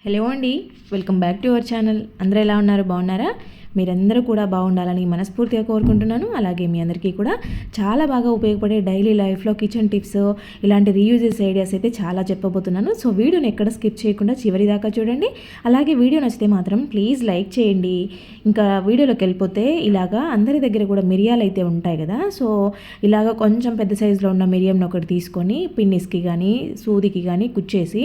Hello అండి, welcome back to our channel. అందరూ ఎలా ఉన్నారు? బాగున్నారా? మీరందరూ కూడా బాగుండాలని మనస్ఫూర్తిగా కోరుకుంటున్నాను. అలాగే మీ అందరికీ కూడా చాలా బాగా ఉపయోగపడే డైలీ లైఫ్లో కిచెన్ టిప్స్, ఇలాంటి రీయూజెస్ ఐడియాస్ అయితే చాలా చెప్పబోతున్నాను. సో వీడియోని ఎక్కడ స్కిప్ చేయకుండా చివరి దాకా చూడండి. అలాగే వీడియో నచ్చితే మాత్రం ప్లీజ్ లైక్ చేయండి. ఇంకా వీడియోలోకి వెళ్ళిపోతే ఇలాగా అందరి దగ్గర కూడా మిరియాలు అయితే ఉంటాయి కదా. సో ఇలాగ కొంచెం పెద్ద సైజులో ఉన్న మిరియంని ఒకటి తీసుకొని పిన్నిస్కి కానీ సూదికి కానీ కుచ్చేసి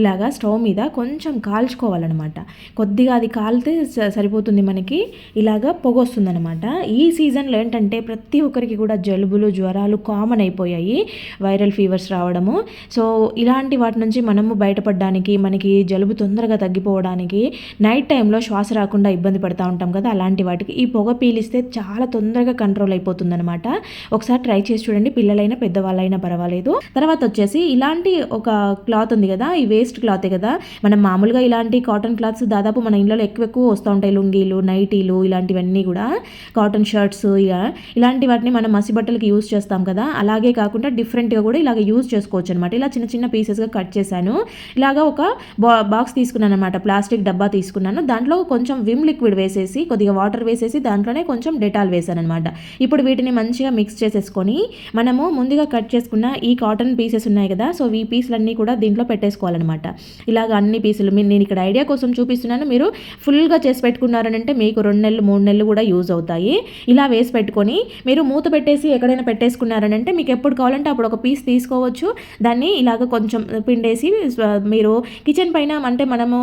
ఇలాగా స్టవ్ మీద కొంచెం కాల్చుకోవాలన్నమాట. కొద్దిగా అది కాలితే సరిపోతుంది మనకి. ఇలాగా పొగ వస్తుందన్నమాట. ఈ సీజన్లో ఏంటంటే ప్రతి ఒక్కరికి కూడా జలుబులు జ్వరాలు కామన్ అయిపోయాయి, వైరల్ ఫీవర్స్ రావడము. సో ఇలాంటి వాటి నుంచి మనము బయటపడడానికి, మనకి జలుబు తొందరగా తగ్గిపోవడానికి, నైట్ టైంలో శ్వాస రాకుండా ఇబ్బంది పడుతూ ఉంటాం కదా, అలాంటి వాటికి ఈ పొగ పీలిస్తే చాలా తొందరగా కంట్రోల్ అయిపోతుందన్నమాట. ఒకసారి ట్రై చేసి చూడండి, పిల్లలైనా పెద్దవాళ్ళైనా పర్వాలేదు. తర్వాత వచ్చేసి ఇలాంటి ఒక క్లాత్ ఉంది కదా, ఈ వేస్ట్ క్లాతే కదా. మనం మామూలుగా ఇలాంటి కాటన్ క్లాత్స్ దాదాపు మన ఇంట్లో ఎక్కువ వస్తూ ఉంటాయి. లుంగీలు, నైటీలు, ఇలాంటివన్నీ కూడా కాటన్ షర్ట్స్, ఇలాంటి వాటిని మనం మసి బట్టలకి యూజ్ చేస్తాం కదా. అలాగే కాకుండా డిఫరెంట్గా కూడా ఇలాగ యూజ్ చేసుకోవచ్చు అనమాట. ఇలా చిన్న చిన్న పీసెస్గా కట్ చేశాను. ఇలాగ ఒక బాక్స్ తీసుకున్నాను అనమాట, ప్లాస్టిక్ డబ్బా తీసుకున్నాను. దాంట్లో కొంచెం విమ్ లిక్విడ్ వేసేసి, కొద్దిగా వాటర్ వేసేసి, దాంట్లోనే కొంచెం డెటాల్ వేసాను అనమాట. ఇప్పుడు వీటిని మంచిగా మిక్స్ చేసేసుకొని మనము ముందుగా కట్ చేసుకున్న ఈ కాటన్ పీసెస్ ఉన్నాయి కదా, సో ఈ పీసులన్నీ కూడా దీంట్లో పెట్టేసుకోవాలన్నమాట. ఇలాగ అన్ని పీసులు నేను ఇక్కడ ఐడియా కోసం చూపిస్తున్నాను. మీరు ఫుల్గా చేసి పెట్టుకున్నారనంటే మీకు 2 నెలలు 3 నెలలు కూడా యూజ్ అవుతాయి. ఇలా వేసి పెట్టుకొని మీరు మూత పెట్టేసి ఎక్కడైనా పెట్టేసుకున్నారనంటే మీకు ఎప్పుడు కావాలంటే అప్పుడు ఒక పీస్ తీసుకోవచ్చు. దాన్ని ఇలాగ కొంచెం పిండేసి మీరు కిచెన్ పైన, అంటే మనము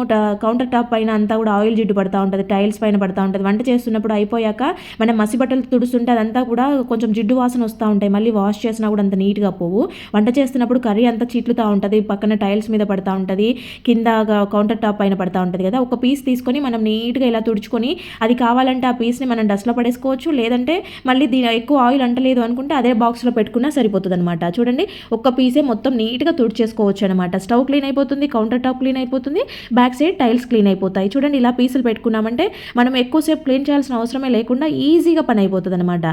కౌంటర్ టాప్ పైన అంతా కూడా ఆయిల్ జిడ్డు పడుతూ ఉంటుంది, టైల్స్ పైన పడుతూ ఉంటుంది. వంట చేస్తున్నప్పుడు అయిపోయాక మనం మసి బట్టలు తుడుస్తుంటే అదంతా కూడా కొంచెం జిడ్డు వాసన వస్తూ ఉంటాయి. మళ్ళీ వాష్ చేసినా కూడా అంత నీట్గా పోవు. వంట చేస్తున్నప్పుడు కర్రీ అంతా చిట్లుతూ ఉంటుంది, పక్కన టైల్స్ మీద పడుతూ ఉంటుంది, కింద కౌంటర్ టాప్ పైన పడుతూ ఉంటుంది కదా. ఒక పీస్ తీసుకొని మనం నీట్గా ఇలా తుడుచుకొని, అది కావాలంటే ఆ పీస్ని మనం డస్ట్లో పడేసుకోవచ్చు. లేదంటే మళ్ళీ ఎక్కువ ఆయిల్ అంటలేదు అనుకుంటే అదే బాక్స్లో పెట్టుకున్నా సరిపోతుంది అనమాట. చూడండి, ఒక్క పీసే మొత్తం నీట్గా తుడిచేసుకోవచ్చు అనమాట. స్టవ్ క్లీన్ అయిపోతుంది, కౌంటర్ టాప్ క్లీన్ అయిపోతుంది, బ్యాక్ సైడ్ టైల్స్ క్లీన్ అయిపోతాయి. చూడండి, ఇలా పీసులు పెట్టుకున్నామంటే మనం ఎక్కువసేపు క్లీన్ చేయాల్సిన అవసరమే లేకుండా ఈజీగా పని అయిపోతుంది అనమాట.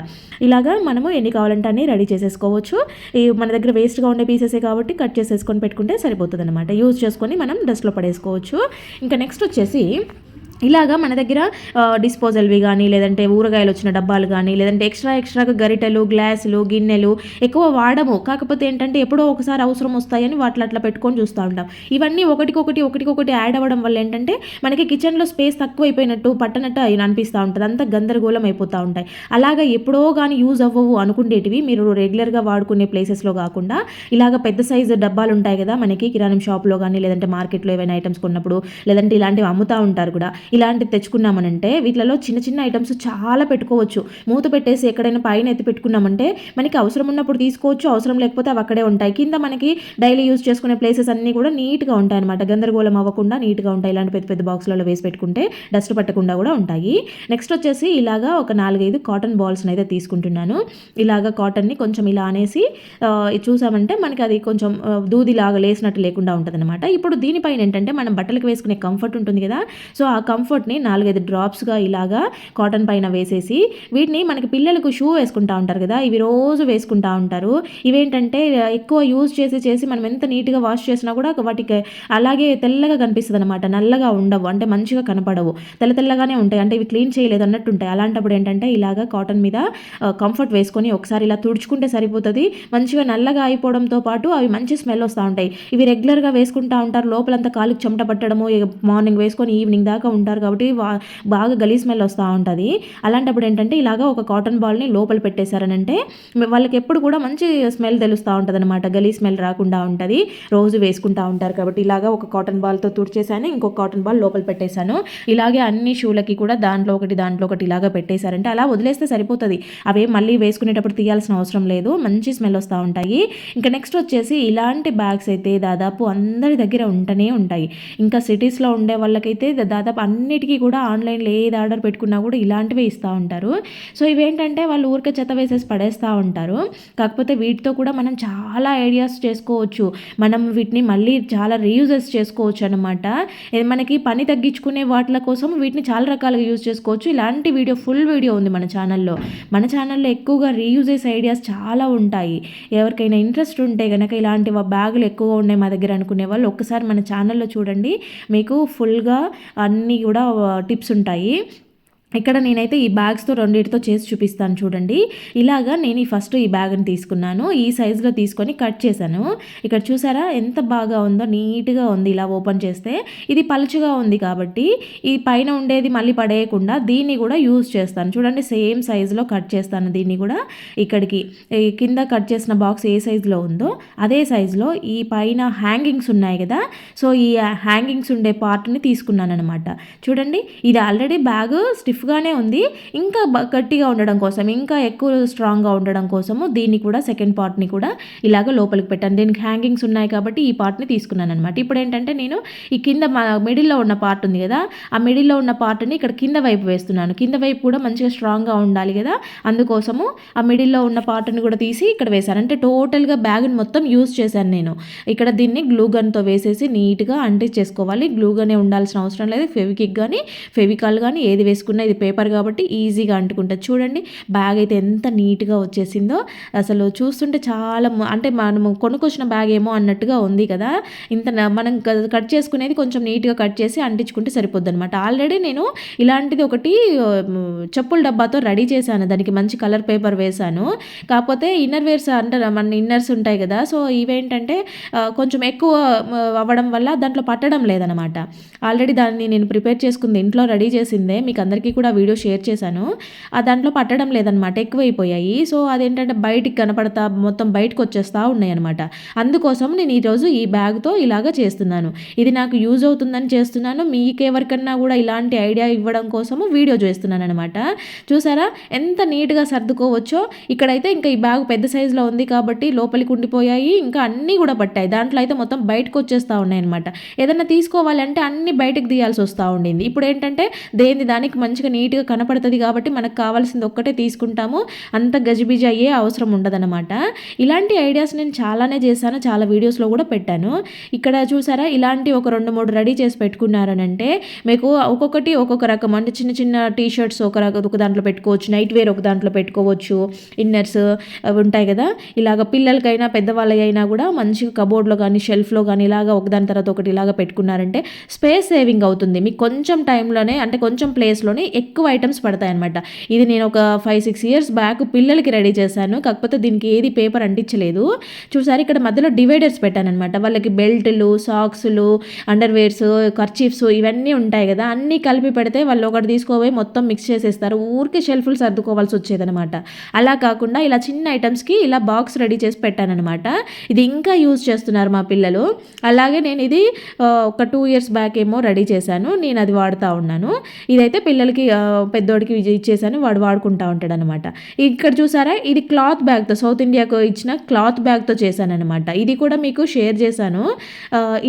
ఇలాగా మనము ఎన్ని కావాలంటే అన్ని రెడీ చేసేసుకోవచ్చు. మన దగ్గర వేస్ట్గా ఉండే పీసెసే కాబట్టి కట్ చేసేసుకొని పెట్టుకుంటే సరిపోతుంది అనమాట. యూజ్ చేసుకొని మనం డస్ట్లో పడేసుకోవచ్చు. ఇంకా నెక్స్ట్ వచ్చేసి ఇలాగా మన దగ్గర డిస్పోజల్వి కానీ, లేదంటే ఊరగాయలు వచ్చిన డబ్బాలు కానీ, లేదంటే ఎక్స్ట్రాగా గరిటెలు, గ్లాసులు, గిన్నెలు ఎక్కువ వాడము. కాకపోతే ఏంటంటే ఎప్పుడో ఒకసారి అవసరం వస్తాయని వాటిలో అట్లా పెట్టుకొని చూస్తూ ఉంటాం. ఇవన్నీ ఒకటికొకటి యాడ్ అవ్వడం వల్ల ఏంటంటే మనకి కిచెన్లో స్పేస్ తక్కువైపోయినట్టు, పట్టనట్టు అనిపిస్తూ ఉంటుంది. అంతా గందరగోళం అయిపోతూ ఉంటాయి. అలాగా ఎప్పుడో కానీ యూజ్ అవ్వవు అనుకునేటివి మీరు రెగ్యులర్గా వాడుకునే ప్లేసెస్లో కాకుండా ఇలాగ పెద్ద సైజు డబ్బాలు ఉంటాయి కదా మనకి కిరాణం షాప్లో కానీ, లేదంటే మార్కెట్లో ఏవైనా ఐటమ్స్ కొన్నప్పుడు, లేదంటే ఇలాంటివి అమ్ముతూ ఉంటారు కూడా. ఇలాంటివి తెచ్చుకున్నామనంటే వీటిలో చిన్న చిన్న ఐటమ్స్ చాలా పెట్టుకోవచ్చు. మూత పెట్టేసి ఎక్కడైనా పైన ఎత్తి పెట్టుకున్నామంటే మనకి అవసరం ఉన్నప్పుడు తీసుకోవచ్చు, అవసరం లేకపోతే అవి అక్కడే ఉంటాయి. కింద మనకి డైలీ యూజ్ చేసుకునే ప్లేసెస్ అన్నీ కూడా నీట్గా ఉంటాయి అనమాట. గందరగోళం అవ్వకుండా నీట్గా ఉంటాయి. ఇలాంటి పెద్ద పెద్ద బాక్స్లలో వేసి పెట్టుకుంటే డస్ట్ పట్టకుండా కూడా ఉంటాయి. నెక్స్ట్ వచ్చేసి ఇలాగా ఒక 4-5 కాటన్ బాల్స్ని అయితే తీసుకుంటున్నాను. ఇలాగా కాటన్ని కొంచెం ఇలా అనేసి చూసామంటే మనకి అది కొంచెం దూదిలాగా లేసినట్టు లేకుండా ఉంటుంది అనమాట. ఇప్పుడు దీనిపైన ఏంటంటే మనం బట్టలకు వేసుకునే కంఫర్ట్ ఉంటుంది కదా, సో ఆ కంఫర్ట్ని 4-5 డ్రాప్స్గా ఇలాగా కాటన్ పైన వేసేసి, వీటిని మనకి పిల్లలకు షూ వేసుకుంటూ ఉంటారు కదా, ఇవి రోజు వేసుకుంటూ ఉంటారు. ఇవేంటంటే ఎక్కువ యూజ్ చేసి మనం ఎంత నీట్గా వాష్ చేసినా కూడా వాటికి అలాగే తెల్లగా కనిపిస్తుంది అనమాట. నల్లగా ఉండవు, అంటే మంచిగా కనపడవు, తెల్లగానే ఉంటాయి. అంటే ఇవి క్లీన్ చేయలేదు అన్నట్టు ఉంటాయి. అలాంటప్పుడు ఏంటంటే ఇలాగా కాటన్ మీద కంఫర్ట్ వేసుకొని ఒకసారి ఇలా తుడుచుకుంటే సరిపోతుంది. మంచిగా నల్లగా అయిపోవడంతో పాటు అవి మంచి స్మెల్ వస్తూ ఉంటాయి. ఇవి రెగ్యులర్గా వేసుకుంటూ ఉంటారు, లోపలంతా కాలుకి చెమట పట్టడము, మార్నింగ్ వేసుకొని ఈవినింగ్ దాకా ఉంటారు కాబట్టి బాగా గలీ స్మెల్ వస్తూ ఉంటుంది. అలాంటప్పుడు ఏంటంటే ఇలాగా ఒక కాటన్ బాల్ని లోపల పెట్టేశారనంటే వాళ్ళకి ఎప్పుడు కూడా మంచి స్మెల్ తెలుస్తూ ఉంటుంది అనమాట. గలీ స్మెల్ రాకుండా ఉంటుంది. రోజు వేసుకుంటూ ఉంటారు కాబట్టి ఇలాగా ఒక కాటన్ బాల్తో తుడిచేసాను, ఇంకొక కాటన్ బాల్ లోపల పెట్టేశాను. ఇలాగే అన్ని షూలకి కూడా దాంట్లో ఒకటి ఇలాగా పెట్టేశారంటే అలా వదిలేస్తే సరిపోతుంది. అవే మళ్ళీ వేసుకునేటప్పుడు తీయాల్సిన అవసరం లేదు, మంచి స్మెల్ వస్తూ ఉంటాయి. ఇంకా నెక్స్ట్ వచ్చేసి ఇలాంటి బ్యాగ్స్ అయితే దాదాపు అందరి దగ్గర ఉంటూనే ఉంటాయి. ఇంకా సిటీస్లో ఉండే వాళ్ళకైతే దాదాపు అన్నిటికీ కూడా ఆన్లైన్లో ఏది ఆర్డర్ పెట్టుకున్నా కూడా ఇలాంటివే ఇస్తూ ఉంటారు. సో ఇవేంటంటే వాళ్ళు ఊరికే చెత్త వేసేసి పడేస్తూ ఉంటారు. కాకపోతే వీటితో కూడా మనం చాలా ఐడియాస్ చేసుకోవచ్చు. మనం వీటిని మళ్ళీ చాలా రీయూజెస్ చేసుకోవచ్చు అనమాట. మనకి పని తగ్గించుకునే వాటిల కోసం వీటిని చాలా రకాలుగా యూజ్ చేసుకోవచ్చు. ఇలాంటి ఫుల్ వీడియో ఉంది మన ఛానల్లో. మన ఛానల్లో ఎక్కువగా రీయూజెస్ ఐడియాస్ చాలా ఉంటాయి. ఎవరికైనా ఇంట్రెస్ట్ ఉంటే కనుక ఇలాంటి బ్యాగులు ఎక్కువగా ఉన్నాయి మా దగ్గర అనుకునే వాళ్ళు ఒక్కసారి మన ఛానల్లో చూడండి. మీకు ఫుల్గా అన్నీ కూడా టిప్స్ ఉంటాయి. ఇక్కడ నేనైతే ఈ బ్యాగ్స్తో రెండింటితో చేసి చూపిస్తాను చూడండి. ఇలాగా నేను ఫస్ట్ ఈ బ్యాగ్ని తీసుకున్నాను. ఈ సైజులో తీసుకొని కట్ చేశాను. ఇక్కడ చూసారా ఎంత బాగా ఉందో, నీట్గా ఉంది. ఇలా ఓపెన్ చేస్తే ఇది పలుచగా ఉంది కాబట్టి ఈ పైన ఉండేది మళ్ళీ పడేయకుండా దీన్ని కూడా యూజ్ చేస్తాను. చూడండి సేమ్ సైజులో కట్ చేస్తాను. దీన్ని కూడా ఇక్కడికి కింద కట్ చేసిన బాక్స్ ఏ సైజులో ఉందో అదే సైజులో ఈ పైన హ్యాంగింగ్స్ ఉన్నాయి కదా, సో ఈ హ్యాంగింగ్స్ ఉండే పార్ట్ని తీసుకున్నాను అనమాట. చూడండి ఇది ఆల్రెడీ బ్యాగ్ స్టిఫ్గానే ఉంది. ఇంకా గట్టిగా ఉండడం కోసం, ఇంకా ఎక్కువ స్ట్రాంగ్గా ఉండడం కోసము దీన్ని కూడా సెకండ్ పార్ట్ని కూడా ఇలాగ లోపలికి పెట్టాను. దీనికి హ్యాంగింగ్స్ ఉన్నాయి కాబట్టి ఈ పార్ట్ని తీసుకున్నాను అనమాట. ఇప్పుడు ఏంటంటే నేను ఈ కింద మిడిల్లో ఉన్న పార్ట్ ఉంది కదా, ఆ మిడిల్లో ఉన్న పార్ట్ని ఇక్కడ కింద వైపు వేస్తున్నాను. కింద వైపు కూడా మంచిగా స్ట్రాంగ్గా ఉండాలి కదా, అందుకోసము ఆ మిడిల్లో ఉన్న పార్ట్ని కూడా తీసి ఇక్కడ వేశాను. అంటే టోటల్గా బ్యాగ్ని మొత్తం యూజ్ చేశాను నేను. ఇక్కడ దీన్ని గ్లూ గన్తో వేసేసి నీట్గా అంటించేసుకోవాలి. గ్లూ గనే ఉండాల్సిన అవసరం లేదు. ఫెవికిక్ కానీ ఫెవికాల్ కానీ ఏది వేసుకున్నా ఇది పేపర్ కాబట్టి ఈజీగా అంటుకుంటుంది. చూడండి బ్యాగ్ అయితే ఎంత నీట్గా వచ్చేసిందో. అసలు చూస్తుంటే చాలా అంటే మనము కొనుక్కొచ్చిన బ్యాగ్ ఏమో అన్నట్టుగా ఉంది కదా. ఇంత మనం కట్ చేసుకునేది కొంచెం నీట్గా కట్ చేసి అంటించుకుంటే సరిపోద్ది అనమాట. ఆల్రెడీ నేను ఇలాంటిది ఒకటి చెప్పుల డబ్బాతో రెడీ చేశాను. దానికి మంచి కలర్ పేపర్ వేశాను. కాకపోతే ఇన్నర్ వేర్స్ అంటారు, మన ఇన్నర్స్ ఉంటాయి కదా, సో ఇవేంటంటే కొంచెం ఎక్కువ అవ్వడం వల్ల దాంట్లో పట్టడం లేదనమాట. ఆల్రెడీ దాన్ని నేను ప్రిపేర్ చేసుకుంది ఇంట్లో రెడీ చేసిందే, మీకు అందరికీ కూడా వీడియో షేర్ చేశాను. ఆ దాంట్లో పట్టడం లేదనమాట, ఎక్కువైపోయాయి. సో అదేంటంటే బయటికి కనపడతా మొత్తం బయటకు వచ్చేస్తూ ఉన్నాయి అనమాట. అందుకోసం నేను ఈరోజు ఈ బ్యాగ్తో ఇలాగ చేస్తున్నాను. ఇది నాకు యూజ్ అవుతుందని చేస్తున్నాను. మీకెవరికన్నా కూడా ఇలాంటి ఐడియా ఇవ్వడం కోసము వీడియో చేస్తున్నాను అనమాట. చూసారా ఎంత నీట్గా సర్దుకోవచ్చో. ఇక్కడైతే ఇంకా ఈ బ్యాగ్ పెద్ద సైజులో ఉంది కాబట్టి లోపలికి ఉండిపోయాయి, ఇంకా అన్నీ కూడా పట్టాయి. దాంట్లో అయితే మొత్తం బయటకు వచ్చేస్తూ ఉన్నాయి అనమాట. ఏదన్నా తీసుకోవాలంటే అన్ని బయటకు తీయాల్సి వస్తూ ఉండింది. ఇప్పుడు ఏంటంటే దానికి మంచిగా నీట్గా కనపడుతుంది కాబట్టి మనకు కావాల్సింది ఒక్కటే తీసుకుంటాము. అంత గజిబిజి అయ్యే అవసరం ఉండదన్నమాట. ఇలాంటి ఐడియాస్ నేను చాలానే చేశాను, చాలా వీడియోస్లో కూడా పెట్టాను. ఇక్కడ చూసారా ఇలాంటి ఒక 2-3 రెడీ చేసి పెట్టుకున్నారనంటే మీకు ఒక్కొక్కటి ఒక్కొక్క రకం, అంటే చిన్న చిన్న టీ షర్ట్స్ ఒక దాంట్లో పెట్టుకోవచ్చు, నైట్ వేర్ ఒక దాంట్లో పెట్టుకోవచ్చు, ఇన్నర్స్ అవి ఉంటాయి కదా. ఇలాగ పిల్లలకైనా పెద్దవాళ్ళైనా కూడా మంచిగా కబోర్డ్లో కానీ షెల్ఫ్లో కానీ ఇలాగ ఒకదాని తర్వాత ఒకటి ఇలాగ పెట్టుకున్నారంటే స్పేస్ సేవింగ్ అవుతుంది. మీకు కొంచెం టైంలోనే, అంటే కొంచెం ప్లేస్లోనే ఎక్కువ ఐటమ్స్ పడతాయి అనమాట. ఇది నేను ఒక 5-6 ఇయర్స్ బ్యాక్ పిల్లలకి రెడీ చేశాను. కాకపోతే దీనికి ఏది పేపర్ అంటించలేదు. చూసారు ఇక్కడ మధ్యలో డివైడర్స్ పెట్టాను అనమాట. వాళ్ళకి బెల్ట్లు, సాక్స్లు, అండర్వేర్స్, కర్చీఫ్స్ ఇవన్నీ ఉంటాయి కదా, అన్నీ కలిపి పెడితే వాళ్ళు ఒకటి తీసుకోపోయి మొత్తం మిక్స్ చేసేస్తారు. ఊరికే షెల్ఫ్లు సర్దుకోవాల్సి వచ్చేదనమాట. అలా కాకుండా ఇలా చిన్న ఐటమ్స్కి ఇలా బాక్స్ రెడీ చేసి పెట్టానమాట. ఇది ఇంకా యూజ్ చేస్తున్నారు మా పిల్లలు. అలాగే నేను ఇది ఒక 2 ఇయర్స్ బ్యాక్ ఏమో రెడీ చేశాను. నేను అది వాడుతూ ఉన్నాను. ఇదైతే పిల్లలకి పెద్దోడికి ఇచ్చేసాను, వాడు వాడుకుంటూ ఉంటాడు అనమాట. ఇక్కడ చూసారా ఇది క్లాత్ బ్యాగ్తో, సౌత్ ఇండియాకు ఇచ్చిన క్లాత్ బ్యాగ్తో చేశాను అనమాట. ఇది కూడా మీకు షేర్ చేశాను.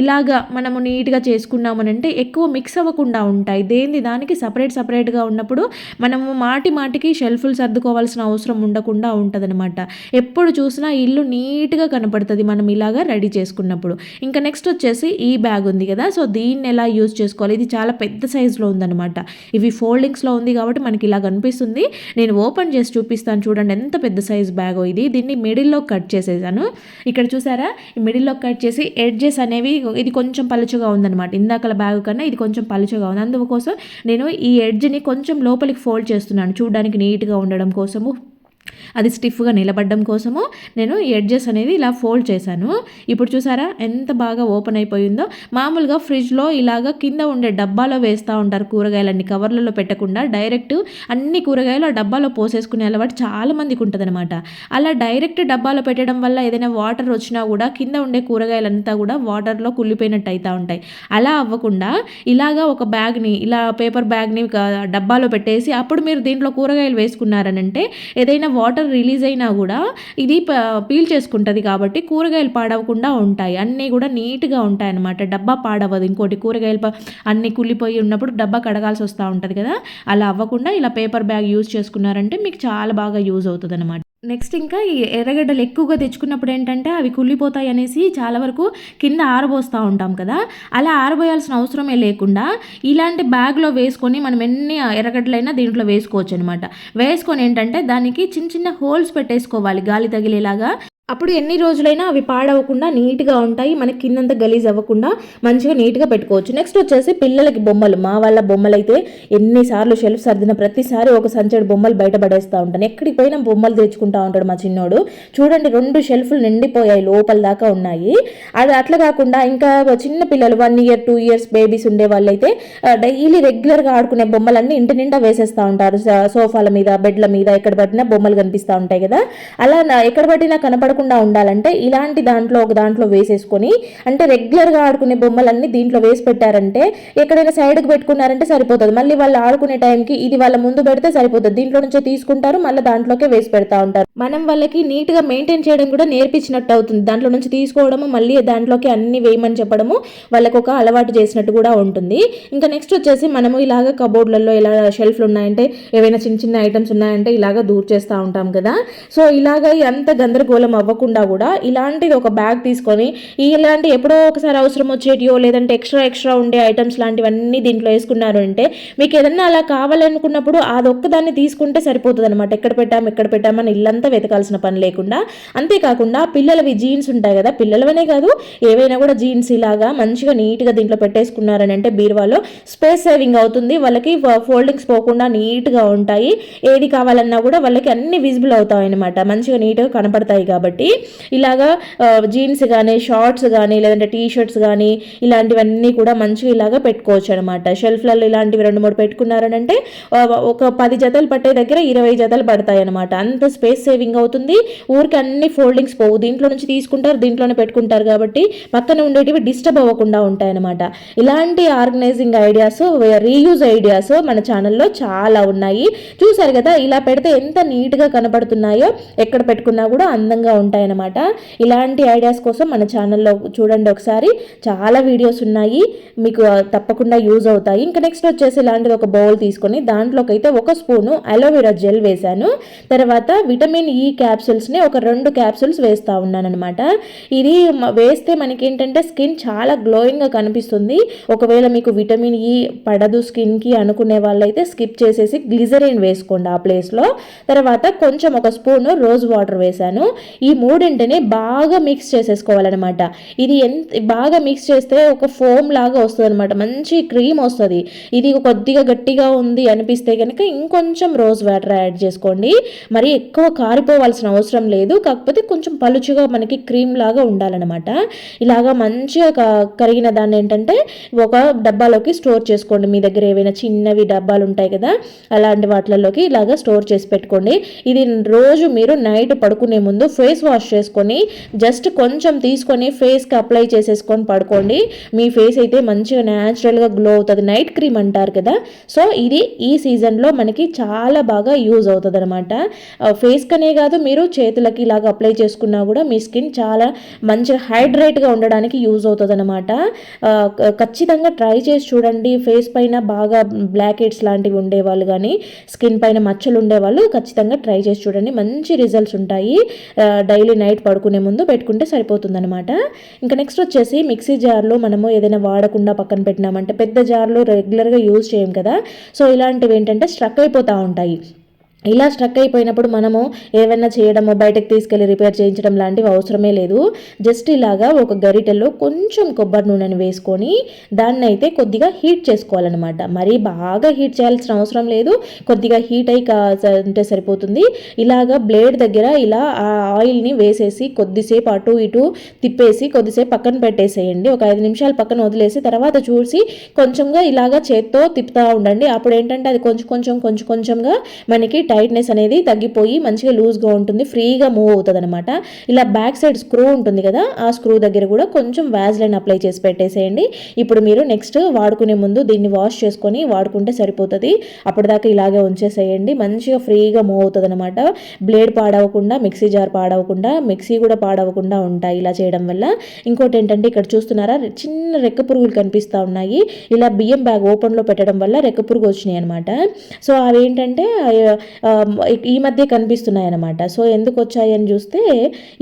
ఇలాగా మనము నీట్గా చేసుకున్నామనంటే ఎక్కువ మిక్స్ అవ్వకుండా ఉంటాయి. దానికి సపరేట్గా ఉన్నప్పుడు మనము మాటికి షెల్ఫ్లు సర్దుకోవాల్సిన అవసరం ఉండకుండా ఉంటుందన్నమాట. ఎప్పుడు చూసినా ఇల్లు నీట్గా కనపడుతుంది మనం ఇలాగా రెడీ చేసుకున్నప్పుడు. ఇంకా నెక్స్ట్ వచ్చేసి ఈ బ్యాగ్ ఉంది కదా, సో దీన్ని ఎలా యూజ్ చేసుకోవాలి. ఇది చాలా పెద్ద సైజులో ఉందన్నమాట. ఇవి ఫోల్డింగ్స్లో ఉంది కాబట్టి మనకి ఇలా కనిపిస్తుంది. నేను ఓపెన్ చేసి చూపిస్తాను చూడండి ఎంత పెద్ద సైజ్ బ్యాగో ఇది. దీన్ని మిడిల్లో కట్ చేసేసాను. ఇక్కడ చూసారా ఈ మిడిల్లో కట్ చేసి ఎడ్జెస్ అనేవి, ఇది కొంచెం పలుచగా ఉందన్నమాట. ఇందాకల బ్యాగ్ కన్నా ఇది కొంచెం పలుచగా ఉంది. అందుకోసం నేను ఈ ఎడ్జ్ని కొంచెం లోపలికి ఫోల్డ్ చేస్తున్నాను, చూడడానికి నీట్గా ఉండడం కోసము. అది స్టిఫ్గా నిలబడడం కోసము నేను ఎడ్జెస్ అనేది ఇలా ఫోల్డ్ చేశాను. ఇప్పుడు చూసారా ఎంత బాగా ఓపెన్ అయిపోయిందో. మామూలుగా ఫ్రిడ్జ్లో ఇలాగ కింద ఉండే డబ్బాలో వేస్తూ ఉంటారు కూరగాయలన్నీ, కవర్లలో పెట్టకుండా డైరెక్ట్ అన్ని కూరగాయలు ఆ డబ్బాలో పోసేసుకునే అలవాటు చాలా మందికి ఉంటుందన్నమాట. అలా డైరెక్ట్ డబ్బాలో పెట్టడం వల్ల ఏదైనా వాటర్ వచ్చినా కూడా కింద ఉండే కూరగాయలంతా కూడా వాటర్లో కుళ్ళిపోయినట్టు అవుతూ ఉంటాయి. అలా అవ్వకుండా ఇలాగా ఒక బ్యాగ్ని, ఇలా పేపర్ బ్యాగ్ని డబ్బాలో పెట్టేసి అప్పుడు మీరు దీంట్లో కూరగాయలు వేసుకున్నారనంటే ఏదైనా వాటర్ రిలీజ్ అయినా కూడా ఇది పీల్ చేసుకుంటుంది కాబట్టి కూరగాయలు పాడవకుండా ఉంటాయి, అన్నీ కూడా నీట్గా ఉంటాయి అన్నమాట. డబ్బా పాడవదు. ఇంకోటి కూరగాయలు అన్నీ కుళ్ళిపోయి ఉన్నప్పుడు డబ్బా కడగాల్సి వస్తూ ఉంటుంది కదా, అలా అవ్వకుండా ఇలా పేపర్ బ్యాగ్ యూజ్ చేసుకున్నారంటే మీకు చాలా బాగా యూజ్ అవుతుంది అనమాట. నెక్స్ట్ ఇంకా ఈ ఎర్రగడ్డలు ఎక్కువగా తెచ్చుకున్నప్పుడు ఏంటంటే అవి కుళ్ళిపోతాయి అనేసి చాలా వరకు కింద ఆరబోస్తూ ఉంటాం కదా, అలా ఆరబోయాల్సిన అవసరమే లేకుండా ఇలాంటి బ్యాగ్లో వేసుకొని మనం ఎన్ని ఎర్రగడ్డలైనా దీంట్లో వేసుకోవచ్చు అనమాట. వేసుకొని ఏంటంటే దానికి చిన్న చిన్న హోల్స్ పెట్టేసుకోవాలి గాలి తగిలేలాగా. అప్పుడు ఎన్ని రోజులైనా అవి పాడవకుండా నీట్గా ఉంటాయి, మనకి కిందంతా గలీజ్ అవ్వకుండా మంచిగా నీట్గా పెట్టుకోవచ్చు. నెక్స్ట్ వచ్చేసి పిల్లలకి బొమ్మలు. మా వాళ్ళ బొమ్మలు అయితే ఎన్నిసార్లు షెల్ఫ్ సర్దిన ప్రతిసారి ఒక సంచడి బొమ్మలు బయటపడేస్తూ ఉంటాను. ఎక్కడికి పోయినా బొమ్మలు తెచ్చుకుంటూ ఉంటాడు మా చిన్నోడు. చూడండి 2 షెల్ఫ్లు నిండిపోయాయి, లోపల దాకా ఉన్నాయి. అది అట్లా కాకుండా ఇంకా చిన్న పిల్లలు 1 year 2 years బేబీస్ ఉండే వాళ్ళైతే డైలీ రెగ్యులర్గా ఆడుకునే బొమ్మలన్నీ ఇంటి నిండా వేసేస్తూ ఉంటారు. సోఫాల మీద, బెడ్ల మీద ఎక్కడ పట్టినా బొమ్మలు కనిపిస్తూ ఉంటాయి కదా, అలా ఎక్కడ పట్టినా కనపడ ఉండాలంటే ఇలాంటి దాంట్లో ఒక దాంట్లో వేసేసుకొని, అంటే రెగ్యులర్గా ఆడుకునే బొమ్మలన్నీ దీంట్లో వేసి పెట్టారంటే ఎక్కడైనా సైడ్కి పెట్టుకున్నారంటే సరిపోతుంది. మళ్ళీ వాళ్ళు ఆడుకునే టైంకి ఇది వాళ్ళ ముందు పెడితే సరిపోతుంది. దీంట్లో నుంచే తీసుకుంటారు, మళ్ళీ దాంట్లోకే వేసి పెడతా ఉంటారు. మనం వాళ్ళకి నీట్గా మెయింటైన్ చేయడం కూడా నేర్పించినట్టు అవుతుంది. దాంట్లో నుంచి తీసుకోవడము, మళ్ళీ దాంట్లోకి అన్ని వేయమని చెప్పడము వాళ్ళకు ఒక అలవాటు చేసినట్టు కూడా ఉంటుంది. ఇంకా నెక్స్ట్ వచ్చేసి మనము ఇలాగ కబోర్డ్లలో ఇలా షెల్ఫ్లు ఉన్నాయంటే, ఏవైనా చిన్న చిన్న ఐటమ్స్ ఉన్నాయంటే ఇలాగ దూర్ చేస్తూ ఉంటాం కదా. సో ఇలాగ అంత గందరగోళం అవ్వకుండా కూడా ఇలాంటిది ఒక బ్యాగ్ తీసుకొని, ఇలాంటి ఎప్పుడో ఒకసారి అవసరం వచ్చేటియో లేదంటే ఎక్స్ట్రా ఉండే ఐటమ్స్ లాంటివన్నీ దీంట్లో వేసుకున్నారు అంటే మీకు ఏదన్నా అలా కావాలనుకున్నప్పుడు అదొక్కదాన్ని తీసుకుంటే సరిపోతుంది అనమాట. ఎక్కడ పెట్టామని ఇల్లంతా వెతకాల్సిన పని లేకుండా. అంతేకాకుండా పిల్లలవి జీన్స్ ఉంటాయి కదా, పిల్లలవనే కాదు ఏవైనా కూడా జీన్స్ ఇలాగా మంచిగా నీట్గా దీంట్లో పెట్టేసుకున్నారని అంటే బీరువాలో స్పేస్ సేవింగ్ అవుతుంది. వాళ్ళకి ఫోల్డింగ్స్ పోకుండా నీట్గా ఉంటాయి. ఏది కావాలన్నా కూడా వాళ్ళకి అన్ని విజిబుల్ అవుతాయి అనమాట, మంచిగా నీట్గా కనపడతాయి కాబట్టి. ఇలాగా జీన్స్ కానీ, షార్ట్స్ కానీ, లేదంటే టీ షర్ట్స్ కానీ ఇలాంటివన్నీ కూడా మంచిగా ఇలాగా పెట్టుకోవచ్చు అనమాట. షెల్ఫ్లలో ఇలాంటివి 2-3 పెట్టుకున్నారనంటే ఒక 10 జతలు పట్టే దగ్గర 20 జతలు పడతాయి అనమాట. అంత స్పేస్ సేవింగ్ అవుతుంది. ఊరికి అన్ని ఫోల్డింగ్స్ పోవు, దీంట్లో నుంచి తీసుకుంటారు, దీంట్లోనే పెట్టుకుంటారు కాబట్టి పక్కన ఉండేటివి డిస్టర్బ్ అవ్వకుండా ఉంటాయన్నమాట. ఇలాంటి ఆర్గనైజింగ్ ఐడియాస్, రీయూజ్ ఐడియాస్ మన ఛానల్లో చాలా ఉన్నాయి. చూసారు కదా, ఇలా పెడితే ఎంత నీట్గా కనపడుతున్నాయో, ఎక్కడ పెట్టుకున్నా కూడా అందంగా ఉంటాయన్నమాట. ఇలాంటి ఐడియాస్ కోసం మన ఛానల్లో చూడండి ఒకసారి, చాలా వీడియోస్ ఉన్నాయి, మీకు తప్పకుండా యూజ్ అవుతాయి. ఇంకా నెక్స్ట్ వచ్చేసి ఇలాంటిది ఒక బౌల్ తీసుకొని దాంట్లోకి అయితే 1 స్పూను అలోవెరా జెల్ వేశాను. తర్వాత విటమిన్ ఈ క్యాప్సూల్స్ని ఒక 2 క్యాప్సూల్స్ వేస్తూ ఉన్నాను అనమాట. ఇది వేస్తే మనకి ఏంటంటే స్కిన్ చాలా గ్లోయింగ్గా కనిపిస్తుంది. ఒకవేళ మీకు విటమిన్ ఈ పడదు స్కిన్కి అనుకునే వాళ్ళైతే స్కిప్ చేసేసి గ్లిజరిన్ వేసుకోండి ఆ ప్లేస్లో. తర్వాత కొంచెం 1 స్పూను రోజ్ వాటర్ వేశాను. ఈ మూడింటిని బాగా మిక్స్ చేసేసుకోవాలన్నమాట. ఇది ఎంత బాగా మిక్స్ చేస్తే ఒక ఫోమ్ లాగా వస్తుంది అనమాట, మంచి క్రీమ్ వస్తుంది. ఇది కొద్దిగా గట్టిగా ఉంది అనిపిస్తే కనుక ఇంకొంచెం రోజ్ వాటర్ యాడ్ చేసుకోండి. మరి ఎక్కువ కారిపోవాల్సిన అవసరం లేదు, కాకపోతే కొంచెం పలుచుగా మనకి క్రీమ్ లాగా ఉండాలన్నమాట. ఇలాగా మంచిగా కరిగిన దాన్ని ఏంటంటే ఒక డబ్బాలోకి స్టోర్ చేసుకోండి. మీ దగ్గర ఏవైనా చిన్నవి డబ్బాలు ఉంటాయి కదా, అలాంటి వాటిలోకి ఇలాగా స్టోర్ చేసి పెట్టుకోండి. ఇది రోజు మీరు నైట్ పడుకునే ముందు ఫేస్ వాష్ చేసుకొని జస్ట్ కొంచెం తీసుకొని ఫేస్కి అప్లై చేసేసుకొని పడుకోండి. మీ ఫేస్ అయితే మంచిగా న్యాచురల్గా గ్లో అవుతుంది. నైట్ క్రీమ్ అంటారు కదా, సో ఇది ఈ సీజన్లో మనకి చాలా బాగా యూజ్ అవుతుంది అనమాట. ఫేస్కనే కాదు, మీరు చేతులకి ఇలాగ అప్లై చేసుకున్నా కూడా మీ స్కిన్ చాలా మంచిగా హైడ్రేట్గా ఉండడానికి యూజ్ అవుతుంది అనమాట. ఖచ్చితంగా ట్రై చేసి చూడండి. ఫేస్ పైన బాగా బ్లాక్ హెడ్స్ లాంటివి ఉండేవాళ్ళు కానీ, స్కిన్ పైన మచ్చలు ఉండేవాళ్ళు ఖచ్చితంగా ట్రై చేసి చూడండి, మంచి రిజల్ట్స్ ఉంటాయి. డైలీ నైట్ పడుకునే ముందు పెట్టుకుంటే సరిపోతుంది అనమాట. ఇంకా నెక్స్ట్ వచ్చేసి మిక్సీ జార్లో మనము ఏదైనా వాడకుండా పక్కన పెట్టినామంటే, పెద్ద జార్లో రెగ్యులర్గా యూజ్ చేయం కదా, సో ఇలాంటివి ఏంటంటే స్ట్రక్ అయిపోతూ ఉంటాయి. ఇలా స్ట్రక్ అయిపోయినప్పుడు మనము ఏమైనా చేయడము, బయటకు తీసుకెళ్ళి రిపేర్ చేయించడం లాంటివి అవసరమే లేదు. జస్ట్ ఇలాగా ఒక గరిటెలో కొంచెం కొబ్బరి నూనెని వేసుకొని దాన్ని అయితే కొద్దిగా హీట్ చేసుకోవాలన్నమాట. మరీ బాగా హీట్ చేయాల్సిన అవసరం లేదు, కొద్దిగా హీట్ అయి ఉంటే సరిపోతుంది. ఇలాగా బ్లేడ్ దగ్గర ఇలా ఆ ఆయిల్ని వేసేసి కొద్దిసేపు అటు ఇటు తిప్పేసి కొద్దిసేపు పక్కన పెట్టేసేయండి. ఒక 5 నిమిషాలు పక్కన వదిలేసి తర్వాత చూసి కొంచెంగా ఇలాగా చేత్తో తిప్పుతూ ఉండండి. అప్పుడు ఏంటంటే అది కొంచెంగా మనకి టైట్నెస్ అనేది తగ్గిపోయి మంచిగా లూజ్గా ఉంటుంది, ఫ్రీగా మూవ్ అవుతుంది అనమాట. ఇలా బ్యాక్ సైడ్ స్క్రూ ఉంటుంది కదా, ఆ స్క్రూ దగ్గర కూడా కొంచెం వ్యాజ్లైన్ అప్లై చేసి పెట్టేసేయండి. ఇప్పుడు మీరు నెక్స్ట్ వాడుకునే ముందు దీన్ని వాష్ చేసుకొని వాడుకుంటే సరిపోతుంది. అప్పటిదాకా ఇలాగే ఉంచేసేయండి, మంచిగా ఫ్రీగా మూవ్ అవుతుంది అనమాట. బ్లేడ్ పాడవకుండా, మిక్సీ జార్ పాడవకుండా, మిక్సీ కూడా పాడవకుండా ఉంటాయి ఇలా చేయడం వల్ల. ఇంకోటి ఏంటంటే ఇక్కడ చూస్తున్నారా, చిన్న రెక్క పురుగులు కనిపిస్తూ ఉన్నాయి. ఇలా బియ్యం బ్యాగ్ ఓపెన్లో పెట్టడం వల్ల రెక్క పురుగు వచ్చినాయి అనమాట. సో అవి ఏంటంటే ఈ మధ్య కనిపిస్తున్నాయి అనమాట. సో ఎందుకు వచ్చాయి అని చూస్తే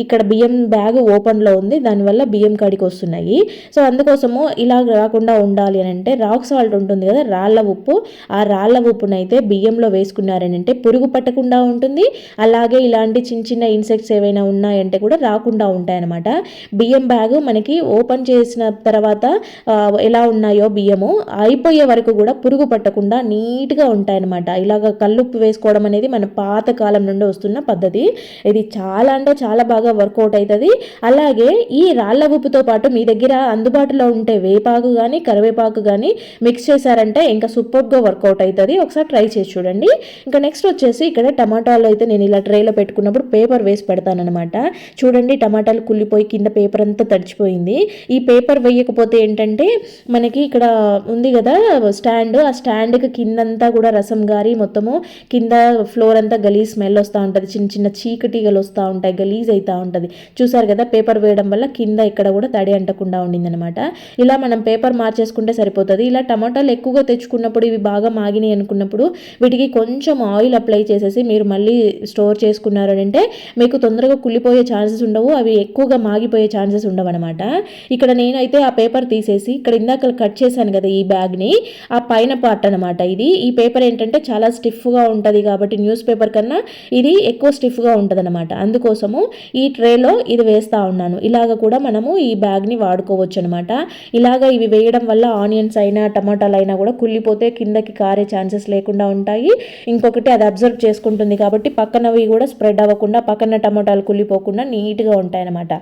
ఇక్కడ బియ్యం బ్యాగ్ ఓపెన్లో ఉంది, దానివల్ల బియ్యం కాడికి వస్తున్నాయి. సో అందుకోసము ఇలా రాకుండా ఉండాలి అని అంటే రాక్ సాల్ట్ ఉంటుంది కదా, రాళ్ళ ఉప్పు, ఆ రాళ్ళ ఉప్పునైతే బియ్యంలో వేసుకున్నారని అంటే పురుగు పట్టకుండా ఉంటుంది. అలాగే ఇలాంటి చిన్న చిన్న ఇన్సెక్ట్స్ ఏవైనా ఉన్నాయంటే కూడా రాకుండా ఉంటాయన్నమాట. బియ్యం బ్యాగ్ మనకి ఓపెన్ చేసిన తర్వాత ఎలా ఉన్నాయో బియ్యము అయిపోయే వరకు కూడా పురుగు పట్టకుండా నీట్గా ఉంటాయన్నమాట. ఇలాగ కల్లుప్పు వేసుకోవడం అనేది మన పాత కాలం నుండి వస్తున్న పద్ధతి. ఇది చాలా అంటే చాలా బాగా వర్కౌట్ అవుతుంది. అలాగే ఈ రాళ్ళ ఉప్పుతో పాటు మీ దగ్గర అందుబాటులో ఉంటే వేపాకు కానీ కరివేపాకు కానీ మిక్స్ చేశారంటే ఇంకా సూపర్గా వర్కౌట్ అవుతుంది. ఒకసారి ట్రై చేసి చూడండి. ఇంకా నెక్స్ట్ వచ్చేసి ఇక్కడ టమాటాలు అయితే నేను ఇలా ట్రేలో పెట్టుకున్నప్పుడు పేపర్ వేసి పెడతానమాట. చూడండి టమాటాలు కుళ్ళిపోయి కింద పేపర్ అంతా తడిచిపోయింది. ఈ పేపర్ వేయకపోతే ఏంటంటే మనకి ఇక్కడ ఉంది కదా స్టాండ్, ఆ స్టాండ్కి కిందంతా కూడా రసం గారి మొత్తము కింద ఫ్లోర్ అంతా గలీజ్ స్మెల్ వస్తూ ఉంటుంది, చిన్న చిన్న చీకటిగలు వస్తూ ఉంటాయి, గలీజ్ అవుతూ ఉంటుంది. చూసారు కదా, పేపర్ వేయడం వల్ల కింద ఇక్కడ కూడా తడి అంటకుండా ఉండిందనమాట. ఇలా మనం పేపర్ మార్చేసుకుంటే సరిపోతుంది. ఇలా టమాటాలు ఎక్కువగా తెచ్చుకున్నప్పుడు ఇవి బాగా మాగినాయి అనుకున్నప్పుడు వీటికి కొంచెం ఆయిల్ అప్లై చేసేసి మీరు మళ్ళీ స్టోర్ చేసుకున్నారు అంటే మీకు తొందరగా కుళ్ళిపోయే ఛాన్సెస్ ఉండవు, అవి ఎక్కువగా మాగిపోయే ఛాన్సెస్ ఉండవు అనమాట. ఇక్కడ నేనైతే ఆ పేపర్ తీసేసి ఇక్కడ ఇందాక కట్ చేశాను కదా ఈ బ్యాగ్ని, ఆ పైన పార్ట్ అనమాట ఇది. ఈ పేపర్ ఏంటంటే చాలా స్టిఫ్గా ఉంటుంది కాబట్టి న్యూస్ పేపర్ కన్నా ఇది ఎక్కువ స్టిఫ్గా ఉంటుంది అనమాట. అందుకోసము ఈ ట్రేలో ఇది వేస్తూ ఉన్నాను. ఇలాగ కూడా మనము ఈ బ్యాగ్ని వాడుకోవచ్చు అనమాట. ఇలాగ ఇవి వేయడం వల్ల ఆనియన్స్ అయినా టమాటాలు అయినా కూడా కుళ్ళిపోతే కిందకి కారే ఛాన్సెస్ లేకుండా ఉంటాయి. ఇంకొకటి అది అబ్జర్వ్ చేసుకుంటుంది కాబట్టి పక్కనవి కూడా స్ప్రెడ్ అవ్వకుండా, పక్కన టమాటాలు కుళ్ళిపోకుండా నీట్గా ఉంటాయన్నమాట.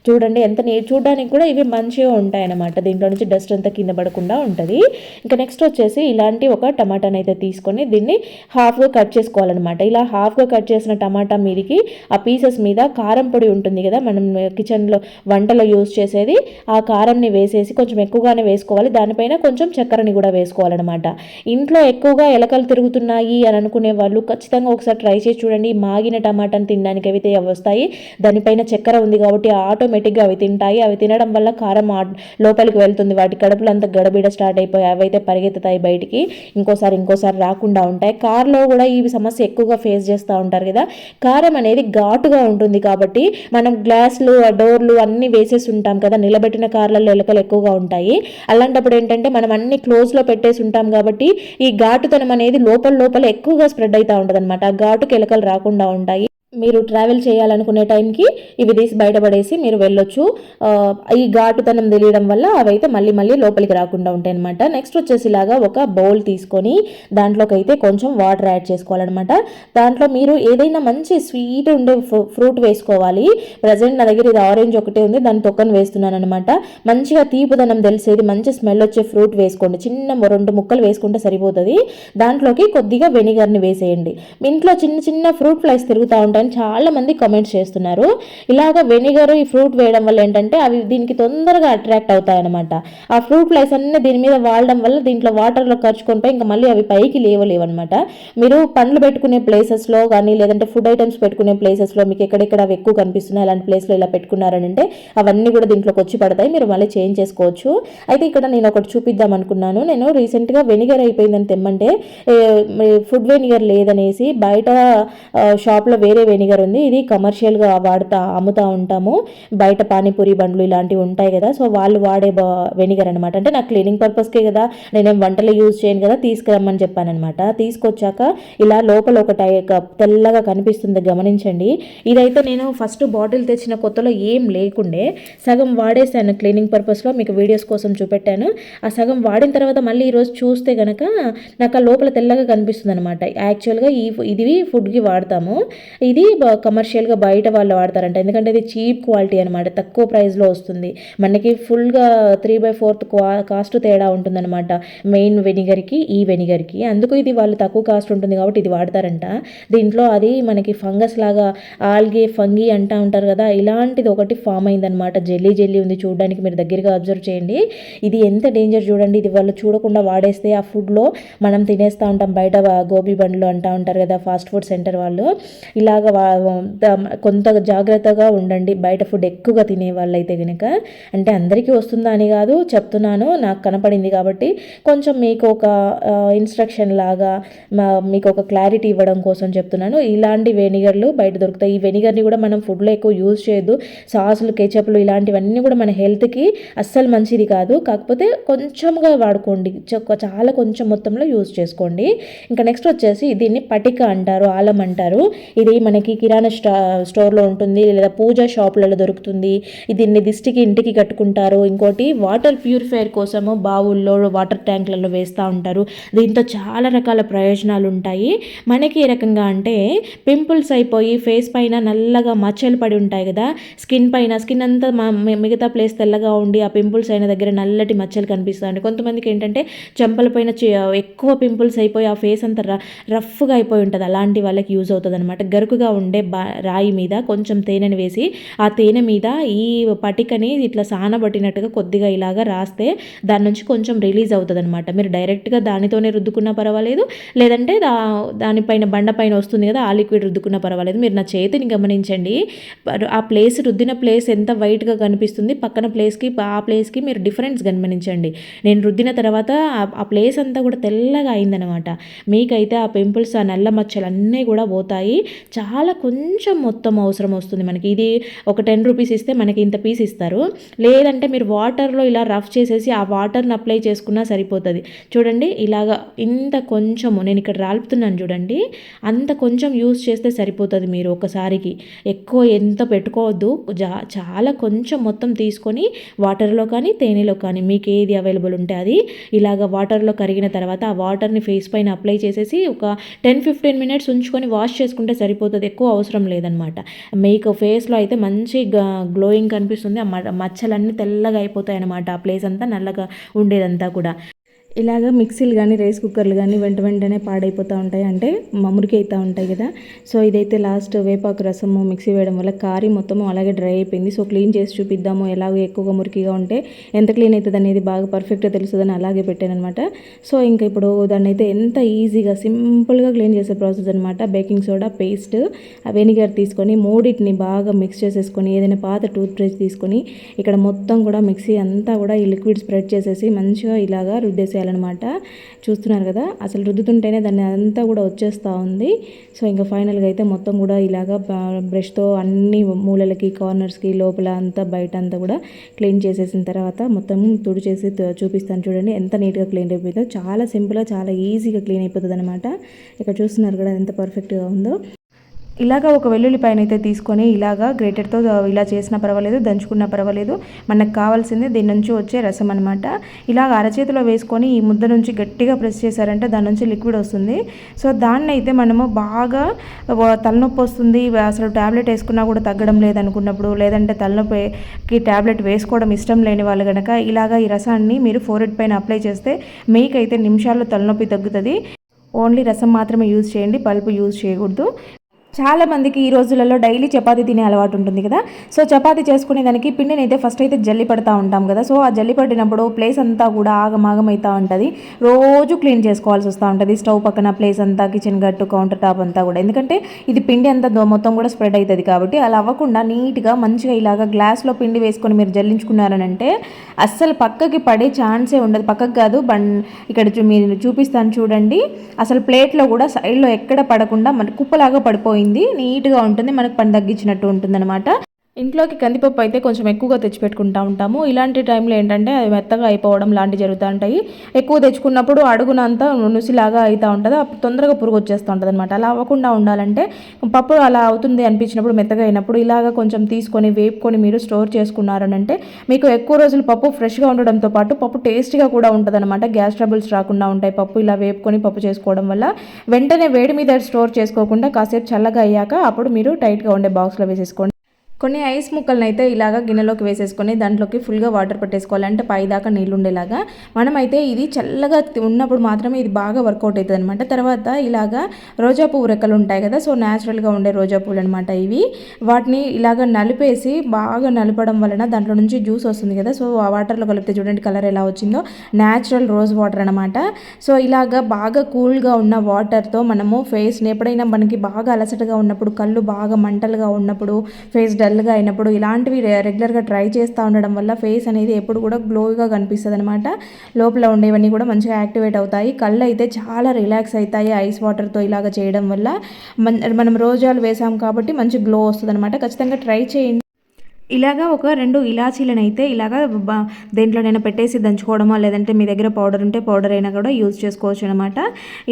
చూడండి ఎంత చూడడానికి కూడా ఇవి మంచిగా ఉంటాయన్నమాట. దీంట్లో నుంచి డస్ట్ అంతా కింద పడకుండా ఉంటుంది. ఇంకా నెక్స్ట్ వచ్చేసి ఇలాంటి ఒక టమాటాని అయితే తీసుకొని దీన్ని హాఫ్గా కట్ చేసుకోవాలన్నమాట. ఇలా హాఫ్గా కట్ చేసిన టమాటా మీదకి ఆ పీసెస్ మీద కారం పొడి ఉంటుంది కదా మనం కిచెన్లో వంటలో యూజ్ చేసేది, ఆ కారంని వేసేసి కొంచెం ఎక్కువగానే వేసుకోవాలి. దానిపైన కొంచెం చక్కెరని కూడా వేసుకోవాలన్నమాట. ఇంట్లో ఎక్కువగా ఎలకలు తిరుగుతున్నాయి అని అనుకునే వాళ్ళు ఖచ్చితంగా ఒకసారి ట్రై చేసి చూడండి. మాగిన టమాటాని తినడానికి అయితే అవి వస్తాయి, దానిపైన చక్కెర ఉంది కాబట్టి ఆటోమేటిక్గా అవి తింటాయి. అవి తినడం వల్ల కారం లోపలికి వెళ్తుంది, వాటి కడుపులో అంతా గడబిడ స్టార్ట్ అయిపోయి అవి అయితే పరిగెత్తుతాయి బయటికి, ఇంకోసారి రాకుండా ఉంటాయి. కార్లో కూడా ఈ సమస్య ఎక్కువగా ఫేస్ చేస్తూ ఉంటారు కదా. కారం అనేది ఘాటుగా ఉంటుంది కాబట్టి మనం గ్లాసులు డోర్లు అన్నీ వేసేసి ఉంటాం కదా, నిలబెట్టిన కార్లలో ఎలకలు ఎక్కువగా ఉంటాయి. అలాంటప్పుడు ఏంటంటే మనం అన్ని క్లోజ్లో పెట్టేసి ఉంటాం కాబట్టి ఈ ఘాటుతనం అనేది లోపల ఎక్కువగా స్ప్రెడ్ అవుతూ ఉంటుంది అనమాట. ఆ ఘాటుకి ఎలకలు రాకుండా ఉంటాయి. మీరు ట్రావెల్ చేయాలనుకునే టైంకి ఇవి తీసి బయటపడేసి మీరు వెళ్ళొచ్చు. ఈ ఘాటుతనం తెలియడం వల్ల అవైతే మళ్ళీ లోపలికి రాకుండా ఉంటాయి అనమాట. నెక్స్ట్ వచ్చేసి ఇలాగా ఒక బౌల్ తీసుకొని దాంట్లోకి అయితే కొంచెం వాటర్ యాడ్ చేసుకోవాలన్నమాట. దాంట్లో మీరు ఏదైనా మంచి స్వీట్ ఉండే ఫ్రూట్ వేసుకోవాలి. ప్రజెంట్ నా దగ్గర ఇది ఆరెంజ్ ఒకటే ఉంది, దాని తొక్కను వేస్తున్నాను అనమాట. మంచిగా తీపుదనం తెలిసేది మంచి స్మెల్ వచ్చే ఫ్రూట్ వేసుకోండి. చిన్న 2 ముక్కలు వేసుకుంటే సరిపోతుంది. దాంట్లోకి కొద్దిగా వెనిగర్ని వేసేయండి. ఇంట్లో చిన్న ఫ్రూట్ ఫ్లైస్ తిరుగుతూ ఉంటాయి, చాలా మంది కామెంట్స్ చేస్తున్నారు. ఇలాగ వెనిగర్ ఈ ఫ్రూట్ వేయడం వల్ల ఏంటంటే అవి దీనికి తొందరగా అట్రాక్ట్ అవుతాయన్నమాట. ఆ ఫ్రూట్ ఫ్లైస్ అన్నీ దీని మీద వాడడం వల్ల దీంట్లో వాటర్లో ఖర్చుకొని పోయి ఇంకా మళ్ళీ అవి పైకి లేవలేవన్నమాట. మీరు పండ్లు పెట్టుకునే ప్లేసెస్లో కానీ లేదంటే ఫుడ్ ఐటమ్స్ పెట్టుకునే ప్లేసెస్లో మీకు ఎక్కడెక్కడ అవి ఎక్కువ కనిపిస్తున్నాయి అలాంటి ప్లేస్లో ఇలా పెట్టుకున్నారంటే అవన్నీ కూడా దీంట్లోకి వచ్చి పడతాయి, మీరు మళ్ళీ చేంజ్ చేసుకోవచ్చు. అయితే ఇక్కడ నేను ఒకటి చూపిద్దాం అనుకున్నాను. నేను రీసెంట్గా వెనిగర్ అయిపోయిందని తెమ్మంటే ఫుడ్ వెనిగర్ లేదనేసి బయట షాప్లో వేరే వెనిగర్ ఉంది, ఇది కమర్షియల్గా అమ్ముతూ ఉంటాము, బయట పానీపూరి బండ్లు ఇలాంటివి ఉంటాయి కదా, సో వాళ్ళు వాడే వెనిగర్ అనమాట. అంటే నాకు క్లీనింగ్ పర్పస్కే కదా, నేనేం వంటలో యూజ్ చేయను కదా, తీసుకురమ్మని చెప్పానమాట. తీసుకొచ్చాక ఇలా లోపల ఒక తెల్లగా కనిపిస్తుంది, గమనించండి. ఇదైతే నేను ఫస్ట్ బాటిల్ తెచ్చిన కొత్తలో ఏం లేకుండే సగం వాడేసాను క్లీనింగ్ పర్పస్లో, మీకు వీడియోస్ కోసం చూపెట్టాను. ఆ సగం వాడిన తర్వాత మళ్ళీ ఈరోజు చూస్తే కనుక నాకు ఆ లోపల తెల్లగా కనిపిస్తుంది అనమాట. యాక్చువల్గా ఇది ఫుడ్కి వాడతాము. ఇది ఇది కమర్షియల్గా బయట వాళ్ళు వాడతారంట, ఎందుకంటే ఇది చీప్ క్వాలిటీ అనమాట, తక్కువ ప్రైస్లో వస్తుంది. మనకి ఫుల్గా 3/4 కాస్ట్ తేడా ఉంటుందన్నమాట మెయిన్ వెనిగర్కి ఈ వెనిగర్కి. అందుకు ఇది వాళ్ళు తక్కువ కాస్ట్ ఉంటుంది కాబట్టి ఇది వాడతారంట. దీంట్లో అది మనకి ఫంగస్ లాగా ఆల్గే ఫంగి అంటూ ఉంటారు కదా, ఇలాంటిది ఒకటి ఫామ్ అయిందనమాట. జెల్లీ జెల్లీ ఉంది చూడడానికి, మీరు దగ్గరగా అబ్జర్వ్ చేయండి. ఇది ఎంత డేంజర్ చూడండి. ఇది వాళ్ళు చూడకుండా వాడేస్తే ఆ ఫుడ్లో మనం తినేస్తూ ఉంటాం. బయట గోబీ బండ్లు అంటూ ఉంటారు కదా ఫాస్ట్ ఫుడ్ సెంటర్ వాళ్ళు, ఇలాగ కొంత జాగ్రత్తగా ఉండండి బయట ఫుడ్ ఎక్కువగా తినే వాళ్ళైతే కనుక. అంటే అందరికీ వస్తుందా అని కాదు చెప్తున్నాను, నాకు కనపడింది కాబట్టి కొంచెం మీకు ఒక ఇన్స్ట్రక్షన్ లాగా మీకు ఒక క్లారిటీ ఇవ్వడం కోసం చెప్తున్నాను. ఇలాంటి వెనిగర్లు బయట దొరుకుతాయి. ఈ వెనిగర్ని కూడా మనం ఫుడ్లో ఎక్కువ యూజ్ చేయొద్దు. సాసులు, కెచప్లు ఇలాంటివన్నీ కూడా మన హెల్త్కి అస్సలు మంచిది కాదు. కాకపోతే కొంచెంగా వాడుకోండి, చాలా కొంచెం మొత్తంలో యూజ్ చేసుకోండి. ఇంకా నెక్స్ట్ వచ్చేసి దీన్ని పటిక అంటారు, ఆలం అంటారు. ఇది మనకి కిరాణా స్టోర్లో ఉంటుంది, లేదా పూజా షాపులలో దొరుకుతుంది. దీన్ని దిష్టికి ఇంటికి కట్టుకుంటారు. ఇంకోటి వాటర్ ప్యూరిఫైయర్ కోసము బావుల్లో, వాటర్ ట్యాంకులలో వేస్తూ ఉంటారు. దీంతో చాలా రకాల ప్రయోజనాలు ఉంటాయి. మనకి ఏ రకంగా అంటే పింపుల్స్ అయిపోయి ఫేస్ పైన నల్లగా మచ్చలు పడి ఉంటాయి కదా, స్కిన్ అంతా మిగతా ప్లేస్ తెల్లగా ఉండి ఆ పింపుల్స్ అయిన దగ్గర నల్లటి మచ్చలు కనిపిస్తాయి. కొంతమందికి ఏంటంటే చెంపల పైన ఎక్కువ పింపుల్స్ అయిపోయి ఆ ఫేస్ అంతా రఫ్గా అయిపోయి ఉంటుంది. అలాంటి వాళ్ళకి యూజ్ అవుతుంది అనమాట. గరుకుగా ఉండే రాయి మీద కొంచెం తేనెని వేసి ఆ తేనె మీద ఈ పటికని ఇట్లా సానబట్టినట్టుగా కొద్దిగా ఇలాగా రాస్తే దాని నుంచి కొంచెం రిలీజ్ అవుతుంది అనమాట. మీరు డైరెక్ట్గా దానితోనే రుద్దుకున్నా పర్వాలేదు, లేదంటే దానిపైన బండపైన వస్తుంది కదా ఆ లిక్విడ్ రుద్దుకున్నా పర్వాలేదు. మీరు నా చేతిని గమనించండి, ఆ ప్లేస్ రుద్దిన ప్లేస్ ఎంత వైట్గా కనిపిస్తుంది, పక్కన ప్లేస్కి ఆ ప్లేస్కి మీరు డిఫరెన్స్ గమనించండి. నేను రుద్దిన తర్వాత ఆ ప్లేస్ అంతా కూడా తెల్లగా అయిందనమాట. మీకైతే ఆ పింపుల్స్, ఆ నల్ల మచ్చలు అన్నీ కూడా పోతాయి. చాలా కొంచెం మొత్తం అవసరం వస్తుంది మనకి. ఇది ఒక 10 రూపీస్ ఇస్తే మనకి ఇంత పీస్ ఇస్తారు. లేదంటే మీరు వాటర్లో ఇలా రఫ్ చేసేసి ఆ వాటర్ని అప్లై చేసుకున్నా సరిపోతుంది. చూడండి ఇలాగా ఇంత కొంచెము నేను ఇక్కడ రాలుపుతున్నాను చూడండి, అంత కొంచెం యూజ్ చేస్తే సరిపోతుంది. మీరు ఒకసారికి ఎక్కువ ఎంత పెట్టుకోవద్దు, చాలా కొంచెం మొత్తం తీసుకొని వాటర్లో కానీ తేనెలో కానీ మీకు ఏది అవైలబుల్ ఉంటే అది ఇలాగ వాటర్లో కరిగిన తర్వాత ఆ వాటర్ని ఫేస్ పైన అప్లై చేసేసి ఒక 10-15 మినిట్స్ ఉంచుకొని వాష్ చేసుకుంటే సరిపోతుంది. ఎక్కువ అవసరం లేదనమాట. మీకు ఫేస్లో అయితే మంచి గ్లోయింగ్ కనిపిస్తుంది. ఆ మచ్చలన్నీ తెల్లగా అయిపోతాయి అన్నమాట. ఆ ప్లేస్ అంతా నల్లగా ఉండేదంతా కూడా. ఇలాగ మిక్సీలు కానీ రైస్ కుక్కర్లు కానీ వెంటనే పాడైపోతూ ఉంటాయి, అంటే మురికి అవుతూ ఉంటాయి కదా. సో ఇదైతే లాస్ట్ వేపాకు రసము మిక్సీ వేయడం వల్ల కారీ మొత్తము అలాగే డ్రై అయిపోయింది. సో క్లీన్ చేసి చూపిద్దాము, ఎలాగో ఎక్కువగా మురికిగా ఉంటే ఎంత క్లీన్ అవుతుంది అనేది బాగా పర్ఫెక్ట్గా తెలుస్తుందని అలాగే పెట్టాను అనమాట. సో ఇంకా ఇప్పుడు దాన్ని అయితే ఎంత ఈజీగా సింపుల్గా క్లీన్ చేసే ప్రాసెస్ అనమాట. బేకింగ్ సోడా, పేస్ట్, వెనిగర్ తీసుకొని మూడింటిని బాగా మిక్స్ చేసేసుకొని ఏదైనా పాత టూత్ బ్రష్ తీసుకొని ఇక్కడ మొత్తం కూడా మిక్సీ అంతా కూడా ఈ లిక్విడ్ స్ప్రెడ్ చేసేసి మంచిగా ఇలాగా రుద్దేసి అనమాట. చూస్తున్నారు కదా, అసలు రుద్దుతుంటేనే దాన్ని అంతా కూడా వచ్చేస్తూ ఉంది. సో ఇంకా ఫైనల్గా అయితే మొత్తం కూడా ఇలాగా బ్రష్తో అన్ని మూలలకి, కార్నర్స్కి, లోపల అంతా బయట అంతా కూడా క్లీన్ చేసేసిన తర్వాత మొత్తం తుడిచేసి చూపిస్తాను చూడండి ఎంత నీట్గా క్లీన్ అయిపోతుందో. చాలా సింపుల్గా చాలా ఈజీగా క్లీన్ అయిపోతుంది అనమాట. ఇక్కడ చూస్తున్నారు కదా ఎంత పర్ఫెక్ట్గా ఉందో. ఇలాగ ఒక వెల్లుల్లిపాయన అయితే తీసుకొని ఇలాగా గ్రేటర్తో ఇలా చేసినా పర్వాలేదు, దంచుకున్నా పర్వాలేదు. మనకు కావాల్సింది దీని నుంచి వచ్చే రసం అనమాట. ఇలాగ అరచేతిలో వేసుకొని ఈ ముద్ద నుంచి గట్టిగా ప్రెస్ చేశారంటే దాని నుంచి లిక్విడ్ వస్తుంది. సో దాన్ని అయితే మనము బాగా తలనొప్పి వస్తుంది, అసలు ట్యాబ్లెట్ వేసుకున్నా కూడా తగ్గడం లేదనుకున్నప్పుడు, లేదంటే తలనొప్పికి ట్యాబ్లెట్ వేసుకోవడం ఇష్టం లేని వాళ్ళు కనుక ఇలాగ ఈ రసాన్ని మీరు ఫోరెడ్ పైన అప్లై చేస్తే మీకైతే నిమిషాల్లో తలనొప్పి తగ్గుతుంది. ఓన్లీ రసం మాత్రమే యూజ్ చేయండి, పల్పు యూజ్ చేయకూడదు. చాలామందికి ఈ రోజులలో డైలీ చపాతీ తినే అలవాటు ఉంటుంది కదా. సో చపాతీ చేసుకునే దానికి పిండిని అయితే ఫస్ట్ అయితే జల్లి పడుతూ ఉంటాం కదా. సో ఆ జల్లి పట్టినప్పుడు ప్లేస్ అంతా కూడా ఆగమాగం అవుతూ ఉంటుంది. రోజు క్లీన్ చేసుకోవాల్సి వస్తూ ఉంటుంది. స్టవ్ పక్కన ప్లేస్ అంతా, కిచెన్ గట్టు, కౌంటర్ టాప్ అంతా కూడా, ఎందుకంటే ఇది పిండి అంతా మొత్తం కూడా స్ప్రెడ్ అవుతుంది కాబట్టి. అలా అవ్వకుండా నీట్గా మంచిగా ఇలాగ గ్లాస్లో పిండి వేసుకొని మీరు జల్లించుకున్నారనంటే అస్సలు పక్కకి పడే ఛాన్సే ఉండదు. పక్కకు కాదు, ఇక్కడ మీరు చూపిస్తాను చూడండి, అసలు ప్లేట్లో కూడా సైడ్లో ఎక్కడ పడకుండా మన కుప్పలాగా పడిపోయింది. నీట్గా ఉంటుంది, మనకు పని తగ్గించినట్టు ఉంటుంది అనమాట. ఇంట్లోకి కందిపప్పు అయితే కొంచెం ఎక్కువగా తెచ్చిపెట్టుకుంటూ ఉంటాము. ఇలాంటి టైంలో ఏంటంటే అవి మెత్తగా అయిపోవడం లాంటివి జరుగుతూ ఉంటాయి. ఎక్కువ తెచ్చుకున్నప్పుడు అడుగునంతా నుసిలాగా అవుతూ ఉంటుంది. అప్పుడు తొందరగా పురుగు వచ్చేస్తూ ఉంటుంది అనమాట. అలా అవ్వకుండా ఉండాలంటే పప్పు అలా అవుతుంది అనిపించినప్పుడు మెత్తగా అయినప్పుడు ఇలాగ కొంచెం తీసుకొని వేపుకొని మీరు స్టోర్ చేసుకున్నారనంటే మీకు ఎక్కువ రోజులు పప్పు ఫ్రెష్గా ఉండడంతో పాటు పప్పు టేస్టీగా కూడా ఉంటుంది అనమాట. గ్యాస్ ట్రబుల్స్ రాకుండా ఉంటాయి పప్పు ఇలా వేపుకొని పప్పు చేసుకోవడం వల్ల. వెంటనే వేడి మీద స్టోర్ చేసుకోకుండా కాసేపు చల్లగా అయ్యాక అప్పుడు మీరు టైట్గా ఉండే బాక్స్లో వేసేసుకోండి. కొన్ని ఐస్ ముక్కలను అయితే ఇలాగ గిన్నెలోకి వేసేసుకొని దాంట్లోకి ఫుల్గా వాటర్ పెట్టేసుకోవాలి. అంటే పైదాకా నీళ్ళు ఉండేలాగా. మనమైతే ఇది చల్లగా ఉన్నప్పుడు మాత్రమే ఇది బాగా వర్కౌట్ అవుతుంది అనమాట. తర్వాత ఇలాగా రోజా పువ్వు రెక్కలు ఉంటాయి కదా, సో న్యాచురల్గా ఉండే రోజా పువ్వులు అనమాట ఇవి. వాటిని ఇలాగ నలిపేసి బాగా నలపడం వలన దాంట్లో నుంచి జ్యూస్ వస్తుంది కదా, సో ఆ వాటర్లో కలిపితే చూడండి కలర్ ఎలా వచ్చిందో, న్యాచురల్ రోజ్ వాటర్ అనమాట. సో ఇలాగ బాగా కూల్గా ఉన్న వాటర్తో మనము ఫేస్ని ఎప్పుడైనా మనకి బాగా అలసటగా ఉన్నప్పుడు, కళ్ళు బాగా మంటలుగా ఉన్నప్పుడు, ఫేస్ డల్గా అయినప్పుడు ఇలాంటివి రెగ్యులర్గా ట్రై చేస్తూ ఉండడం వల్ల ఫేస్ అనేది ఎప్పుడు కూడా గ్లోగా కనిపిస్తుంది అనమాట. లోపల ఉండేవన్నీ కూడా మంచిగా యాక్టివేట్ అవుతాయి. కళ్ళు అయితే చాలా రిలాక్స్ అవుతాయి ఐస్ వాటర్తో ఇలాగ చేయడం వల్ల. మనం రోజాలు వేసాం కాబట్టి మంచి గ్లో వస్తుంది అనమాట. ఖచ్చితంగా ట్రై చేయండి. ఇలాగా ఒక 2 ఇలాచీలను అయితే ఇలాగా దేంట్లోనైనా పెట్టేసి దంచుకోవడమో, లేదంటే మీ దగ్గర పౌడర్ ఉంటే పౌడర్ అయినా కూడా యూజ్ చేసుకోవచ్చు అనమాట.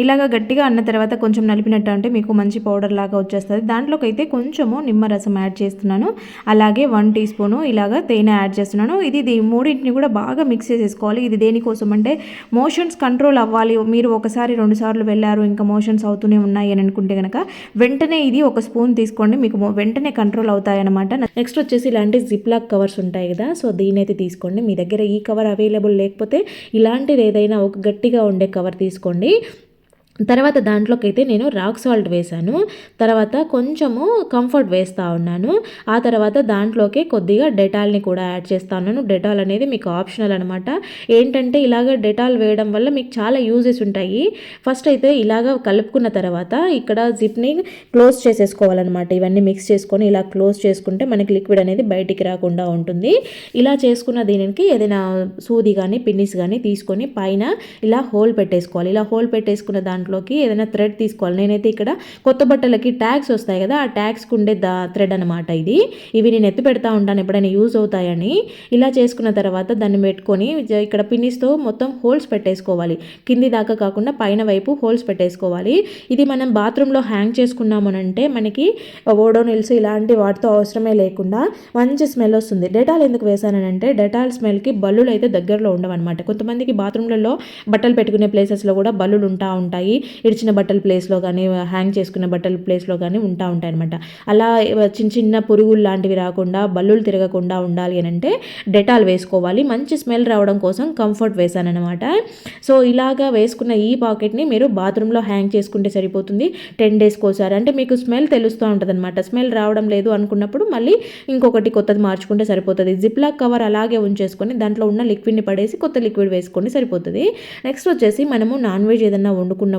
ఇలాగ గట్టిగా అన్న తర్వాత కొంచెం నలిపినట్టు అంటే మీకు మంచి పౌడర్ లాగా వచ్చేస్తుంది. దాంట్లోకి అయితే కొంచెము నిమ్మరసం యాడ్ చేస్తున్నాను. అలాగే 1 టీ స్పూను ఇలాగ తేనె యాడ్ చేస్తున్నాను. ఇది మూడింటిని కూడా బాగా మిక్స్ చేసేసుకోవాలి. ఇది దేనికోసం అంటే మోషన్స్ కంట్రోల్ అవ్వాలి. మీరు ఒకసారి 2 సార్లు వెళ్ళారు ఇంకా మోషన్స్ అవుతూనే ఉన్నాయి అని అనుకుంటే కనుక వెంటనే ఇది ఒక స్పూన్ తీసుకోండి, మీకు వెంటనే కంట్రోల్ అవుతాయి అనమాట. నెక్స్ట్ వచ్చేసి ఇలాంటి జిప్లాక్ కవర్స్ ఉంటాయి కదా, సో దీనైతే తీసుకోండి. మీ దగ్గర ఈ కవర్ అవైలబుల్ లేకపోతే ఇలాంటిది ఏదైనా ఒక గట్టిగా ఉండే కవర్ తీసుకోండి. తర్వాత దాంట్లోకి అయితే నేను రాక్ సాల్ట్ వేసాను. తర్వాత కొంచెము కంఫర్ట్ వేస్తూ ఉన్నాను. ఆ తర్వాత దాంట్లోకి కొద్దిగా డెటాల్ని కూడా యాడ్ చేస్తూ ఉన్నాను. డెటాల్ అనేది మీకు ఆప్షనల్ అనమాట. ఏంటంటే ఇలాగ డెటాల్ వేయడం వల్ల మీకు చాలా యూజెస్ ఉంటాయి. ఫస్ట్ అయితే ఇలాగ కలుపుకున్న తర్వాత ఇక్కడ జిప్ని క్లోజ్ చేసేసుకోవాలన్నమాట. ఇవన్నీ మిక్స్ చేసుకొని ఇలా క్లోజ్ చేసుకుంటే మనకి లిక్విడ్ అనేది బయటికి రాకుండా ఉంటుంది. ఇలా చేసుకున్న దీనికి ఏదైనా సూది కానీ పిన్నిస్ కానీ తీసుకొని పైన ఇలా హోల్ పెట్టేసుకోవాలి. ఇలా హోల్ పెట్టేసుకున్న దాంట్లోకి ఏదైనా థ్రెడ్ తీసుకోవాలి. నేనైతే ఇక్కడ కొత్త బట్టలకి ట్యాగ్స్ వస్తాయి కదా, ఆ ట్యాగ్స్కి ఉండే థ్రెడ్ అనమాట ఇది. ఇవి నేను ఎత్తి పెడతా ఉంటాను ఎప్పుడైనా యూజ్ అవుతాయని. ఇలా చేసుకున్న తర్వాత దాన్ని పెట్టుకొని ఇక్కడ పిన్నిస్తో మొత్తం హోల్స్ పెట్టేసుకోవాలి. కింది దాకా కాకుండా పైన వైపు హోల్స్ పెట్టేసుకోవాలి. ఇది మనం బాత్రూంలో హ్యాంగ్ చేసుకున్నామనంటే మనకి ఓడోనిల్స్ ఇలాంటి వాటితో అవసరమే లేకుండా మంచి స్మెల్ వస్తుంది. డెటాల్ ఎందుకు వేసానంటే డెటాల్ స్మెల్కి బల్లులు అయితే దగ్గరలో ఉండవన్నమాట. కొంతమందికి బాత్రూంలలో బట్టలు పెట్టుకునే ప్లేసెస్లో కూడా బల్లులు ఉంటాయి. ఇడిచిన బట్టల ప్లేస్లో కానీ హ్యాంగ్ చేసుకున్న బట్టల ప్లేస్లో కానీ ఉంటాయి అనమాట. అలా చిన్న చిన్న పురుగులు లాంటివి రాకుండా బల్లులు తిరగకుండా ఉండాలి అని అంటే డెటాల్ వేసుకోవాలి. మంచి స్మెల్ రావడం కోసం కంఫర్ట్ వేసానమాట. సో ఇలాగా వేసుకున్న ఈ పాకెట్ని మీరు బాత్రూంలో హ్యాంగ్ చేసుకుంటే సరిపోతుంది. 10 డేస్కి ఒకసారి అంటే మీకు స్మెల్ తెలుస్తూ ఉంటుంది అనమాట. స్మెల్ రావడం లేదు అనుకున్నప్పుడు మళ్ళీ ఇంకొకటి కొత్తది మార్చుకుంటే సరిపోతుంది. జిప్లాక్ కవర్ అలాగే ఉంచేసుకొని దాంట్లో ఉన్న లిక్విడ్ని పడేసి కొత్త లిక్విడ్ వేసుకొని సరిపోతుంది. నెక్స్ట్ వచ్చేసి మనము నాన్ వెజ్ ఏదన్నా వండుకున్నప్పుడు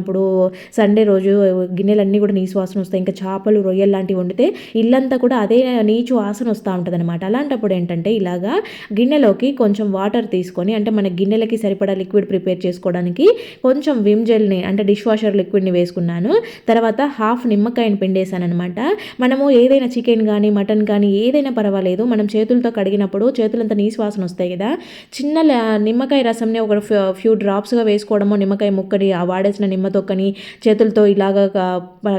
సండే రోజు గిన్నెలన్నీ కూడా నీసు వాసన వస్తాయి. ఇంకా చేపలు రొయ్యలు లాంటివి వండితే ఇల్లంతా కూడా అదే నీచు వాసన వస్తూ ఉంటుంది అనమాట. అలాంటప్పుడు ఏంటంటే ఇలాగా గిన్నెలోకి కొంచెం వాటర్ తీసుకొని అంటే మన గిన్నెలకి సరిపడా లిక్విడ్ ప్రిపేర్ చేసుకోవడానికి కొంచెం విమ్ జెల్ని అంటే డిష్ వాషర్ లిక్విడ్ని వేసుకున్నాను. తర్వాత హాఫ్ నిమ్మకాయని పిండేసాను అనమాట. మనము ఏదైనా చికెన్ కానీ మటన్ కానీ ఏదైనా పర్వాలేదు, మనం చేతులతో కడిగినప్పుడు చేతులంతా నీసు వాసన వస్తాయి కదా, చిన్న నిమ్మకాయ రసంని ఒక ఫ్యూ డ్రాప్స్గా వేసుకోవడమో, నిమ్మకాయ ముక్కని వాడేసిన నిమ్మతో కానీ చేతులతో ఇలాగ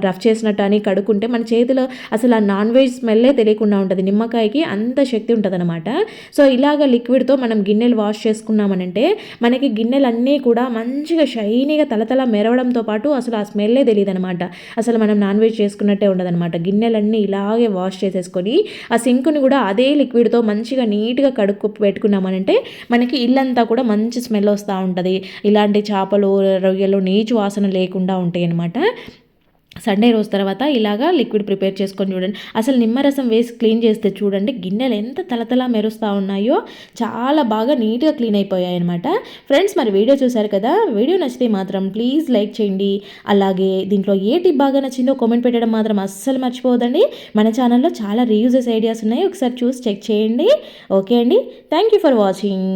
రఫ్ చేసినట్టు అని కడుక్కుంటే మన చేతిలో అసలు ఆ నాన్ వెజ్ స్మెల్లే తెలియకుండా ఉంటుంది. నిమ్మకాయకి అంత శక్తి ఉంటుంది అనమాట. సో ఇలాగ లిక్విడ్తో మనం గిన్నెలు వాష్ చేసుకున్నామనంటే మనకి గిన్నెలన్నీ కూడా మంచిగా షైనీగా తలతల మెరవడంతో పాటు అసలు ఆ స్మెల్లే తెలియదు అనమాట. అసలు మనం నాన్ వెజ్ చేసుకున్నట్టే ఉండదన్నమాట. గిన్నెలన్నీ ఇలాగే వాష్ చేసేసుకొని ఆ సింకుని కూడా అదే లిక్విడ్తో మంచిగా నీట్గా కడుక్కు పెట్టుకున్నామనంటే మనకి ఇల్లంతా కూడా మంచి స్మెల్ వస్తూ ఉంటుంది. ఇలాంటి చేపలు రొయ్యలు నీచు వాసన లేకుండా ఉంటాయి అన్నమాట. సండే రోజు తర్వాత ఇలాగా లిక్విడ్ ప్రిపేర్ చేసుకొని చూడండి. అసలు నిమ్మరసం వేసి క్లీన్ చేస్తే చూడండి గిన్నెలు ఎంత తలతలా మెరుస్తూ ఉన్నాయో, చాలా బాగా నీట్గా క్లీన్ అయిపోయాయి అనమాట. ఫ్రెండ్స్, మరి వీడియో చూసారు కదా, వీడియో నచ్చితే మాత్రం ప్లీజ్ లైక్ చేయండి. అలాగే దీంట్లో ఏ టిప్ బాగా నచ్చిందో కామెంట్ పెట్టడం మాత్రం అస్సలు మర్చిపోవద్దండి. మన ఛానల్లో చాలా రీయూజెస్ ఐడియాస్ ఉన్నాయి, ఒకసారి చూసి చెక్ చేయండి. ఓకే అండి, థ్యాంక్ యూ ఫర్ వాచింగ్.